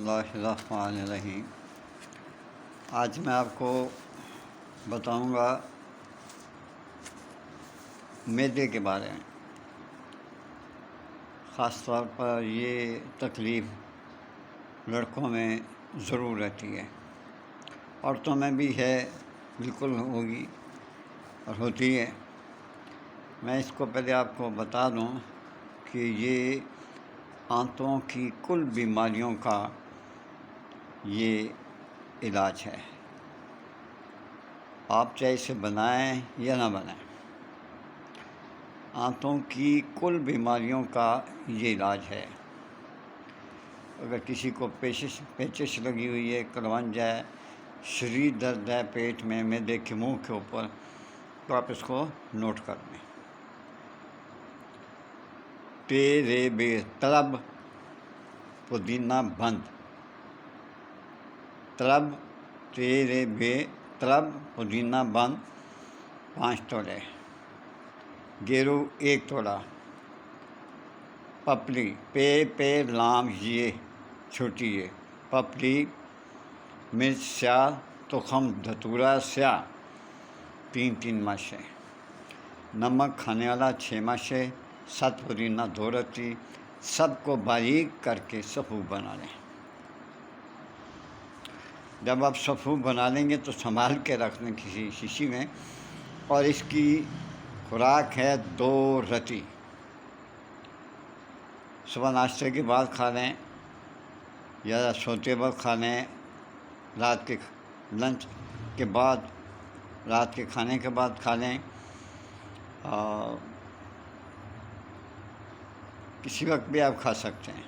اللہ الرحمن الرحیم۔ آج میں آپ کو بتاؤں گا معدے کے بارے میں۔ خاص طور پر یہ تکلیف لڑکوں میں ضرور رہتی ہے، عورتوں میں بھی ہے، بالکل ہوگی اور ہوتی ہے۔ میں اس کو پہلے آپ کو بتا دوں کہ یہ آنتوں کی کل بیماریوں کا یہ علاج ہے۔ آپ چاہے اسے بنائیں یا نہ بنائیں، آنتوں کی کل بیماریوں کا یہ علاج ہے۔ اگر کسی کو پیچش لگی ہوئی ہے، کڑونج ہے، شدید درد ہے پیٹ میں، معدے کے منہ کے اوپر، تو آپ اس کو نوٹ کر لیں۔ تیرے بے طلب پودینہ بند، طلب تیرے بے طلب پودینہ بند 5 تولے، گیرو 1 تولا، پپلی پے لام یہ چھوٹی ہے، پپلی مرچ سیاہ، تخم دھتورا سیاہ 3 ماشے، نمک کھانے والا 6 ماشے، 7 پودینہ 2 رتی، سب کو باریک کر کے صفو بنا لیں۔ جب آپ صفو بنا لیں گے تو سنبھال کے رکھ لیں کسی شیشی میں، اور اس کی خوراک ہے 2 رتی۔ صبح ناشتے کے بعد کھا لیں یا سوتے وقت کھا لیں، رات کے لنچ کے بعد، رات کے کھانے کے بعد کھا لیں، اور کسی وقت بھی آپ کھا سکتے ہیں،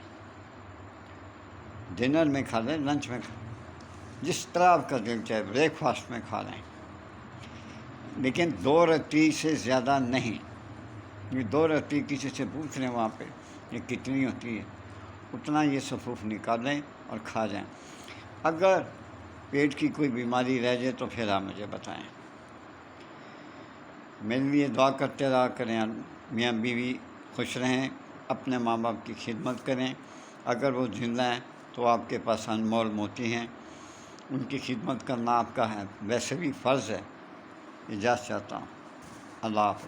ڈنر میں کھا لیں، لنچ میں کھا لیں، جس طرح آپ کا دل چاہے، بریک فاسٹ میں کھا لیں، لیکن 2 رتی سے زیادہ نہیں۔ یہ 2 رتی کسی سے پوچھ لیں وہاں پہ یہ کتنی ہوتی ہے، اتنا یہ صفوف نکالیں اور کھا جائیں۔ اگر پیٹ کی کوئی بیماری رہ جائے تو پھر آپ مجھے بتائیں۔ میرے لیے دعا کرتے رہا کریں، میاں بیوی خوش رہیں، اپنے ماں باپ کی خدمت کریں۔ اگر وہ زندہ ہیں تو آپ کے پاس انمول موتی ہیں، ان کی خدمت کرنا آپ کا ہے، ویسے بھی فرض ہے۔ اجازت چاہتا ہوں، اللہ حافظ۔